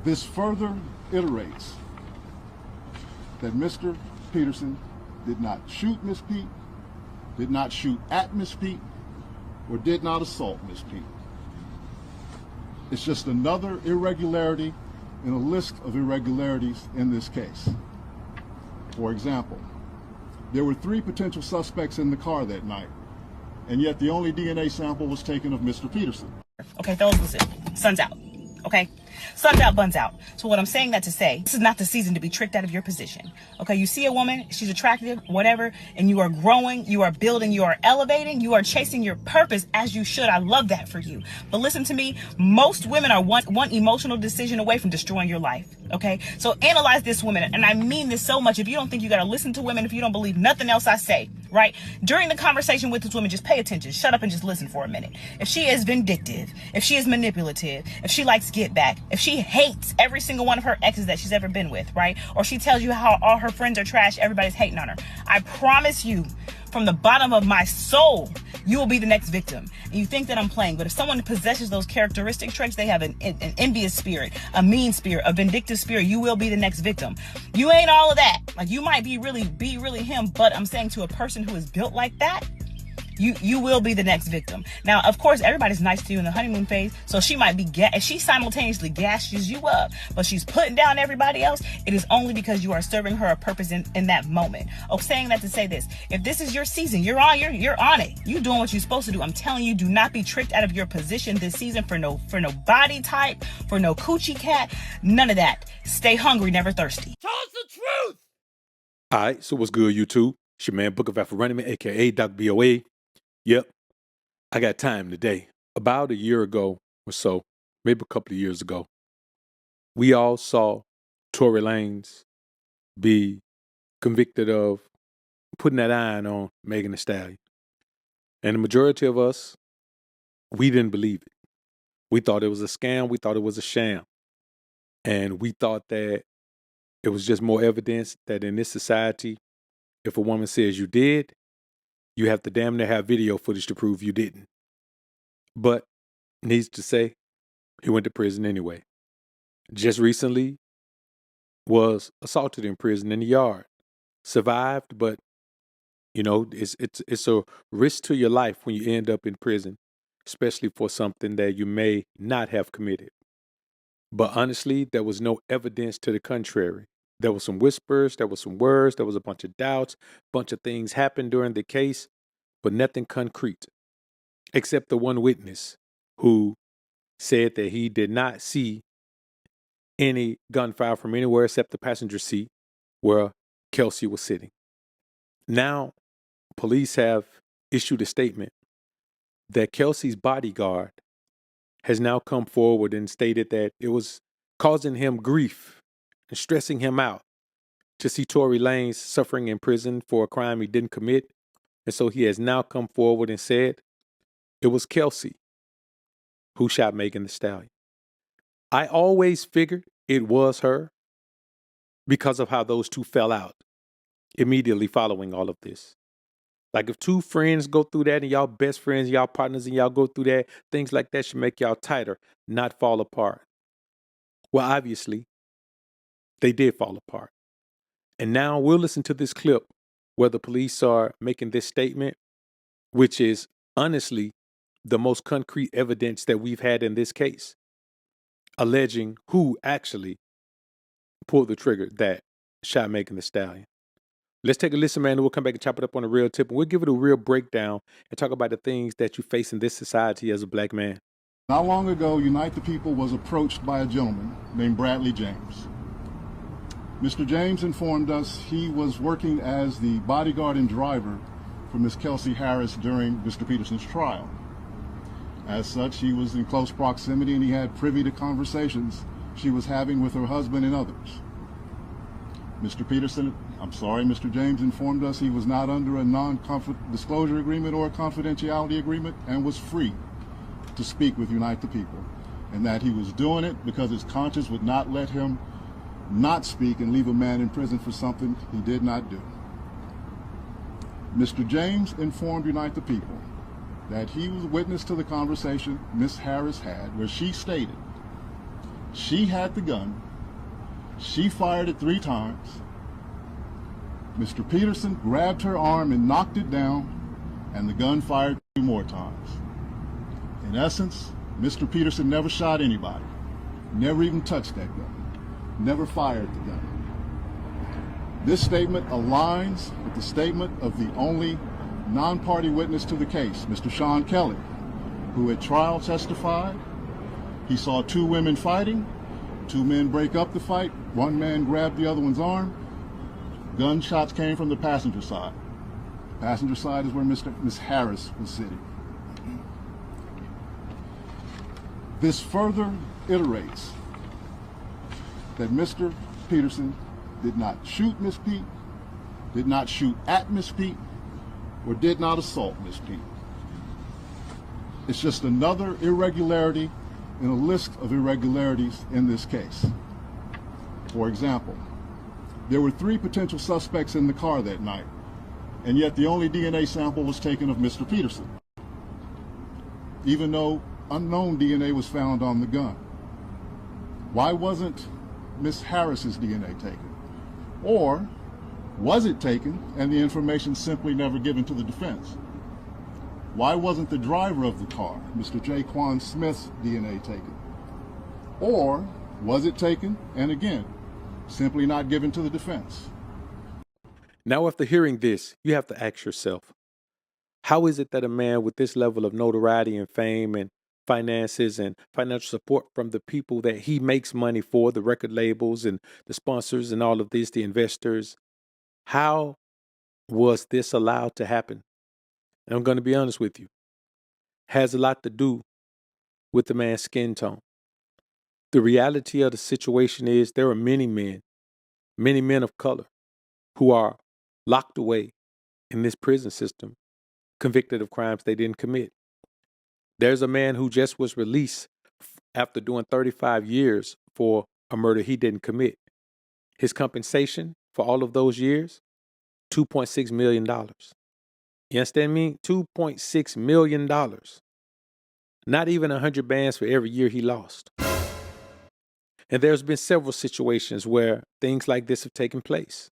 This further iterates that Mr. Peterson did not shoot Miss Pete, did not shoot at Miss Pete, or did not assault Miss Pete. It's just another irregularity in a list of irregularities in this case. For example, there were 3 potential suspects in the car that night, and yet the only DNA sample was taken of Mr. Peterson. Okay, fellas, listen. Sun's out. Okay? Sun's out, buns out. So what I'm saying that to say, this is not the season to be tricked out of your position. Okay, you see a woman, she's attractive, whatever, and you are growing, you are building, you are elevating, you are chasing your purpose as you should. I love that for you. But listen to me, most women are one emotional decision away from destroying your life. Okay, so analyze this woman, and I mean this so much. If you don't think you gotta listen to women, if you don't believe nothing else I say, right? During the conversation with this woman, just pay attention, shut up and just listen for a minute. If she is vindictive, if she is manipulative, if she likes get back, if she hates every single one of her exes that she's ever been with, right? Or she tells you how all her friends are trash, everybody's hating on her. I promise you, from the bottom of my soul, you will be the next victim. And you think that I'm playing, but if someone possesses those characteristic traits, they have an envious spirit, a mean spirit, a vindictive spirit, you will be the next victim. You ain't all of that. Like, you might be really him, but I'm saying to a person who is built like that, you will be the next victim. Now, of course, everybody's nice to you in the honeymoon phase, so she might be she simultaneously gashes you up, but she's putting down everybody else. It is only because you are serving her a purpose in that moment. Oh, saying that to say this: if this is your season, you're on it. You're doing what you're supposed to do. I'm telling you, do not be tricked out of your position this season for no body type, for no coochie cat, none of that. Stay hungry, never thirsty. Tell us the truth. All right, so what's good, YouTube? It's your man, Book of Afro-Running, aka Dr. BOA. Yep, I got time today. About a year ago or so, maybe a couple of years ago, we all saw Tory Lanez be convicted of putting that iron on Megan Thee Stallion. And the majority of us, we didn't believe it. We thought it was a scam. We thought it was a sham. And we thought that it was just more evidence that in this society, if a woman says you did, you have to damn near have video footage to prove you didn't. But needs to say, he went to prison anyway. Just recently was assaulted in prison in the yard. Survived, but you know, it's a risk to your life when you end up in prison, especially for something that you may not have committed. But honestly, there was no evidence to the contrary. There were some whispers, there were some words, there was a bunch of doubts, bunch of things happened during the case, but nothing concrete, except the one witness who said that he did not see any gunfire from anywhere except the passenger seat where Kelsey was sitting. Now, police have issued a statement that Kelsey's bodyguard has now come forward and stated that it was causing him grief and stressing him out to see Tory Lanez suffering in prison for a crime he didn't commit. And so he has now come forward and said it was Kelsey who shot Megan Thee Stallion. I always figured it was her because of how those two fell out immediately following all of this. Like, if two friends go through that and y'all best friends, y'all partners, and y'all go through that, things like that should make y'all tighter, not fall apart. Well, obviously, they did fall apart. And now we'll listen to this clip where the police are making this statement, which is honestly the most concrete evidence that we've had in this case, alleging who actually pulled the trigger that shot Megan Thee Stallion. Let's take a listen, man, and we'll come back and chop it up on a real tip. And we'll give it a real breakdown and talk about the things that you face in this society as a black man. Not long ago, Unite the People was approached by a gentleman named Bradley James. Mr. James informed us he was working as the bodyguard and driver for Miss Kelsey Harris during Mr. Peterson's trial. As such, he was in close proximity and he had privy to conversations she was having with her husband and others. Mr. James informed us he was not under a non-disclosure agreement or a confidentiality agreement and was free to speak with Unite the People, and that he was doing it because his conscience would not let him not speak and leave a man in prison for something he did not do. Mr. James informed Unite the People that he was witness to the conversation Miss Harris had, where she stated She had the gun. She fired it 3 times. Mr. Peterson grabbed her arm and knocked it down, and the gun fired 2 more times. In essence, Mr. Peterson never shot anybody, never even touched that gun, never fired the gun. This statement aligns with the statement of the only non-party witness to the case, Mr. Sean Kelly, who at trial testified he saw 2 women fighting, 2 men break up the fight, 1 man grabbed the other one's arm. Gunshots came from the passenger side. The passenger side is where Miss Harris was sitting. This further iterates that Mr. Peterson did not shoot Miss Pete, did not shoot at Miss Pete, or did not assault Miss Pete. It's just another irregularity in a list of irregularities in this case. For example, there were 3 potential suspects in the car that night, and yet the only DNA sample was taken of Mr. Peterson, even though unknown DNA was found on the gun. Why wasn't Miss Harris's DNA taken? Or was it taken and the information simply never given to the defense? Why wasn't the driver of the car, Mr. Jaquan Smith's DNA taken? Or was it taken and again, simply not given to the defense? Now, after hearing this, you have to ask yourself, how is it that a man with this level of notoriety and fame and finances and financial support from the people that he makes money for, the record labels and the sponsors and all of this, the investors, how was this allowed to happen? And I'm going to be honest with you, has a lot to do with the man's skin tone. The reality of the situation is there are many men of color who are locked away in this prison system, convicted of crimes they didn't commit. There's a man who just was released after doing 35 years for a murder he didn't commit. His compensation for all of those years, $2.6 million. You understand me? $2.6 million. Not even 100 bands for every year he lost. And there's been several situations where things like this have taken place.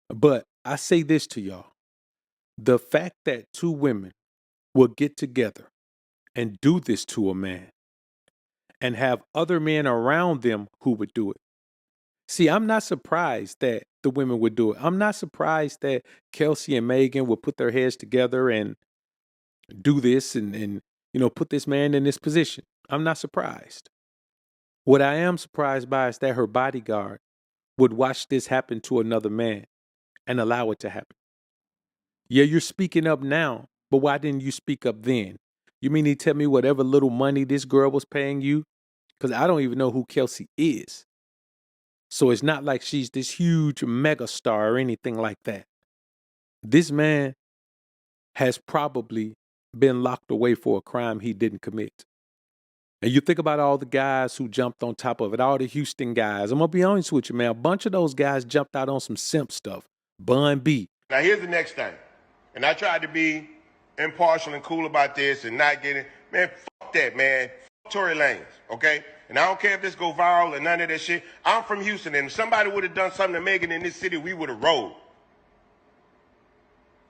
But I say this to y'all. The fact that 2 women will get together and do this to a man and have other men around them who would do it. See, I'm not surprised that the women would do it. I'm not surprised that Kelsey and Megan would put their heads together and do this and put this man in this position. I'm not surprised. What I am surprised by is that her bodyguard would watch this happen to another man and allow it to happen. Yeah, you're speaking up now, but why didn't you speak up then? You mean to tell me whatever little money this girl was paying you? Because I don't even know who Kelsey is. So it's not like she's this huge mega star or anything like that. This man has probably been locked away for a crime he didn't commit. And you think about all the guys who jumped on top of it, all the Houston guys. I'm going to be honest with you, man. A bunch of those guys jumped out on some simp stuff. Bun B. Now, here's the next thing. And I tried to be impartial and cool about this and not get it. Man, fuck that, man. Fuck Tory Lanez, okay? And I don't care if this go viral or none of that shit. I'm from Houston, and if somebody would have done something to Megan in this city, we would have rolled.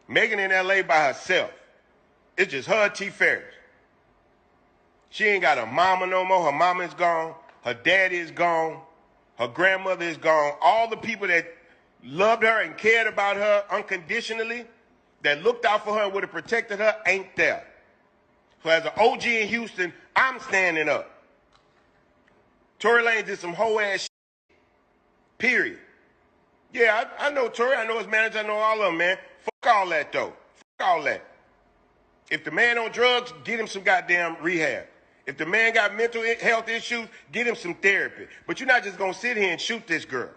Megan in L.A. by herself. It's just her and T. Ferris. She ain't got a mama no more. Her mama is gone. Her daddy is gone. Her grandmother is gone. All the people that loved her and cared about her unconditionally, that looked out for her and would have protected her, ain't there. So as an OG in Houston, I'm standing up. Tory Lanez did some whole ass shit. Period. Yeah, I know Tory. I know his manager. I know all of them, man. Fuck all that, though. Fuck all that. If the man on drugs, get him some goddamn rehab. If the man got mental health issues, get him some therapy. But you're not just going to sit here and shoot this girl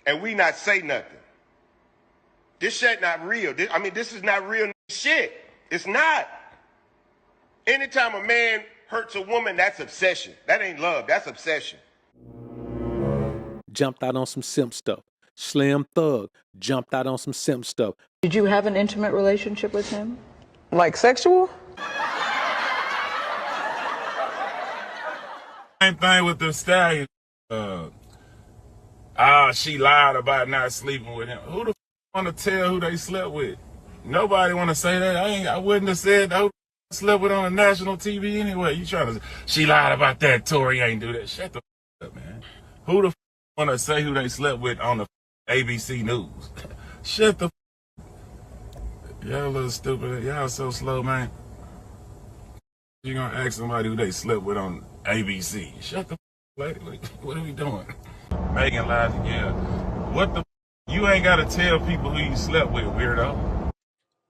and we not say nothing. This shit not real. This is not real shit. It's not. Anytime a man hurts a woman, that's obsession. That ain't love. That's obsession. Jumped out on some simp stuff. Slim Thug jumped out on some simp stuff. Did you have an intimate relationship with him? Like sexual? Same thing with the stallion. She lied about not sleeping with him. Who the want to tell who they slept with? Nobody want to say that. I wouldn't have said that. Who slept with on a national TV anyway? You trying to? She lied about that. Tory ain't do that. Shut the up, man. Who the want to say who they slept with on the ABC News? Shut the. Y'all little stupid. Y'all so slow, man. You gonna ask somebody who they slept with on ABC? Shut the lady. What are we doing? Megan lies again. What the? You ain't gotta tell people who you slept with, weirdo.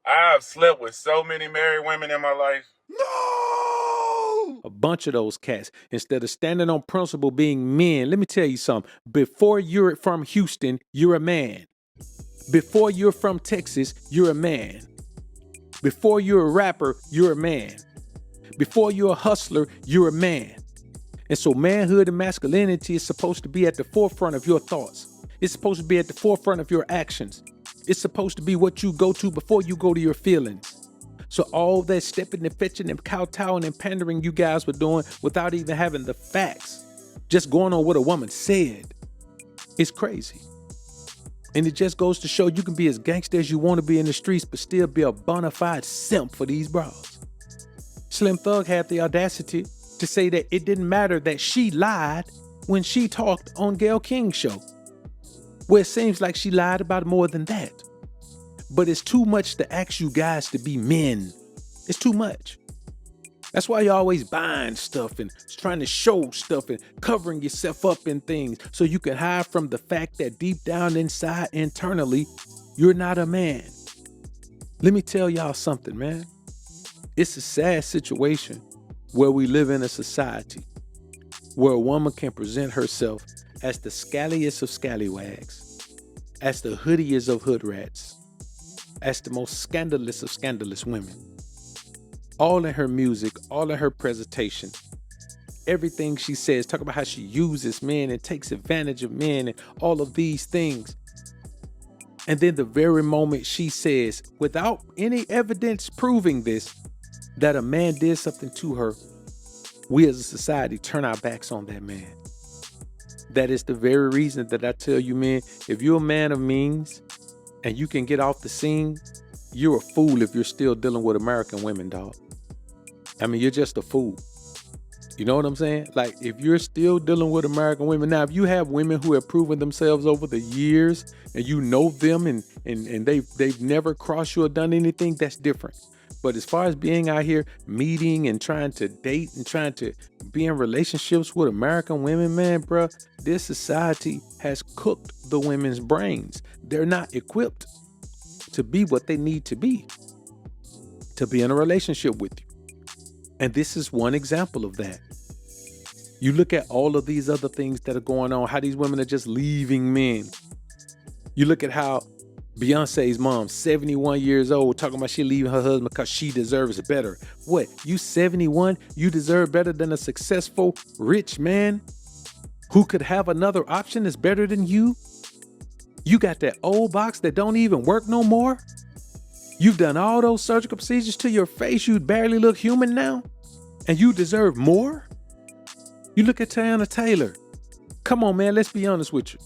I've slept with so many married women in my life. No! A bunch of those cats, instead of standing on principle being men, let me tell you something. Before you're from Houston, you're a man. Before you're from Texas, you're a man. Before you're a rapper, you're a man. Before you're a hustler, you're a man. And so manhood and masculinity is supposed to be at the forefront of your thoughts. It's supposed to be at the forefront of your actions. It's supposed to be what you go to before you go to your feelings. So all that stepping and fetching and kowtowing and pandering you guys were doing without even having the facts, just going on what a woman said, it's crazy. And it just goes to show you can be as gangster as you want to be in the streets, but still be a bona fide simp for these bras. Slim Thug had the audacity to say that it didn't matter that she lied when she talked on Gayle King's show, where it seems like she lied about more than that. But it's too much to ask you guys to be men. It's too much. That's why you're always buying stuff and trying to show stuff and covering yourself up in things so you can hide from the fact that deep down inside, internally, you're not a man. Let me tell y'all something, man. It's a sad situation where we live in a society where a woman can present herself as the scalliest of scallywags, as the hoodiest of hood rats, as the most scandalous of scandalous women. All in her music, all in her presentation, everything she says, talk about how she uses men and takes advantage of men and all of these things. And then the very moment she says, without any evidence proving this, that a man did something to her, we as a society turn our backs on that man. That is the very reason that I tell you, men, if you're a man of means and you can get off the scene, you're a fool if you're still dealing with American women, dog. I mean, you're just a fool. You know what I'm saying? Like, if you're still dealing with American women, now, if you have women who have proven themselves over the years and you know them and they've never crossed you or done anything, that's different. But as far as being out here meeting and trying to date and trying to be in relationships with American women, man, bro, this society has cooked the women's brains. They're not equipped to be what they need to be in a relationship with you. And this is one example of that. You look at all of these other things that are going on, how these women are just leaving men. You look at how Beyonce's mom, 71 years old, talking about she leaving her husband because she deserves better. What? You 71? You deserve better than a successful, rich man who could have another option that's better than you? You got that old box that don't even work no more? You've done all those surgical procedures to your face. You barely look human now. And you deserve more? You look at Tiana Taylor. Come on, man. Let's be honest with you.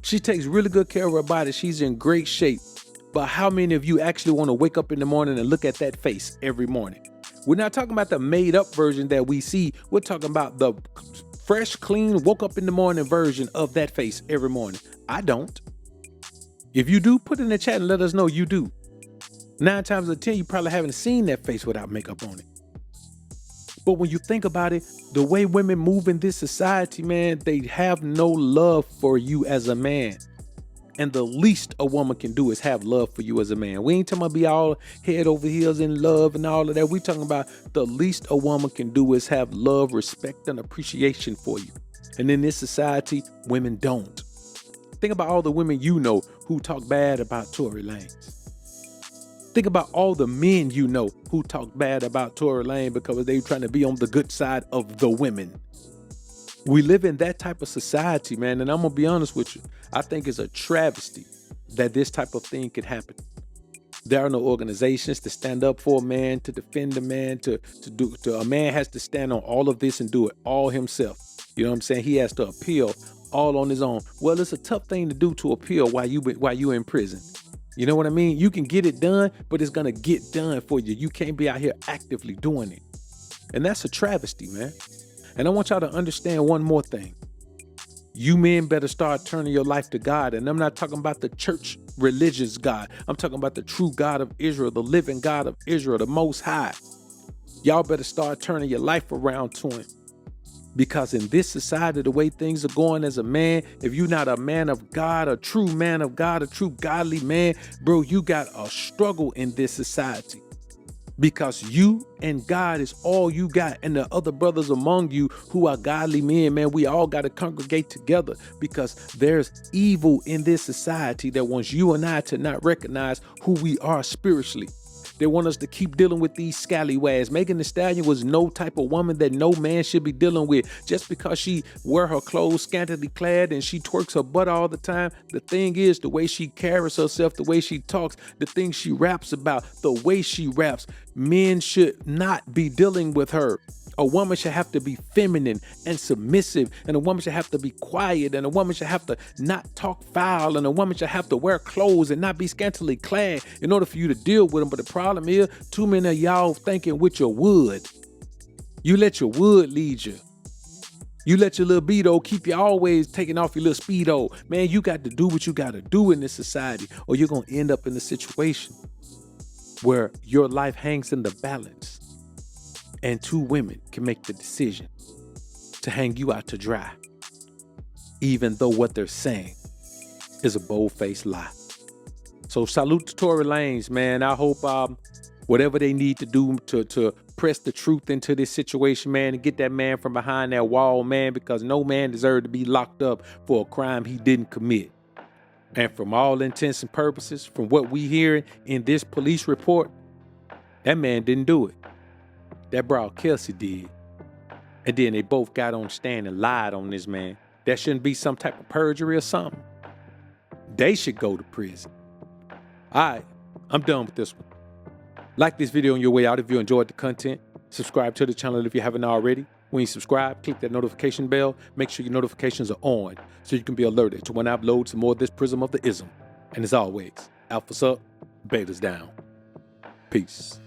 She takes really good care of her body. She's in great shape. But how many of you actually want to wake up in the morning and look at that face every morning? We're not talking about the made up version that we see. We're talking about the fresh, clean, woke up in the morning version of that face every morning. I don't. If you do, put it in the chat and let us know you do. 9 times out of 10, you probably haven't seen that face without makeup on it. But when you think about it, the way women move in this society, man, they have no love for you as a man. And the least a woman can do is have love for you as a man. We ain't talking about be all head over heels in love and all of that. We talking about the least a woman can do is have love, respect, and appreciation for you. And in this society, women don't. Think about all the women you know who talk bad about Tory Lanez. Think about all the men you know who talk bad about Tory Lanez because they're trying to be on the good side of the women. We live in that type of society, man, and I'm going to be honest with you. I think it's a travesty that this type of thing can happen. There are no organizations to stand up for a man, to defend a man, a man has to stand on all of this and do it all himself. You know what I'm saying? He has to appeal all on his own. Well, it's a tough thing to do to appeal while you in prison. You know what I mean? You can get it done, but it's gonna get done for you. You can't be out here actively doing it. And that's a travesty, man. And I want y'all to understand one more thing. You men better start turning your life to God. And I'm not talking about the church religious God. I'm talking about the true God of Israel, the living God of Israel, the Most High. Y'all better start turning your life around to him. Because in this society, the way things are going as a man, if you're not a man of God, a true man of God, a true godly man, bro, you got a struggle in this society. Because you and God is all you got, and the other brothers among you who are godly men, man, we all got to congregate together, because there's evil in this society that wants you and I to not recognize who we are spiritually. They want us to keep dealing with these scallywags. Megan Thee Stallion was no type of woman that no man should be dealing with. Just because she wear her clothes scantily clad and she twerks her butt all the time, the thing is, the way she carries herself, the way she talks, the things she raps about, the way she raps, men should not be dealing with her. A woman should have to be feminine and submissive, and a woman should have to be quiet, and a woman should have to not talk foul, and a woman should have to wear clothes and not be scantily clad in order for you to deal with them. But the problem is, too many of y'all thinking with your wood. You let your wood lead you. You let your libido keep you always taking off your little speedo. Man, you got to do what you got to do in this society, or you're going to end up in a situation where your life hangs in the balance. And two women can make the decision to hang you out to dry, even though what they're saying is a bold-faced lie. So salute to Tory Lanez, man. I hope whatever they need to do to press the truth into this situation, man, and get that man from behind that wall, man, because no man deserved to be locked up for a crime he didn't commit. And from all intents and purposes, from what we hear in this police report, that man didn't do it. That broad Kelsey did. And then they both got on stand and lied on this man. That shouldn't be some type of perjury or something. They should go to prison. All right, I'm done with this one. Like this video on your way out if you enjoyed the content. Subscribe to the channel if you haven't already. When you subscribe, click that notification bell. Make sure your notifications are on so you can be alerted to when I upload some more of this Prism of the Ism. And as always, alphas up, betas down. Peace.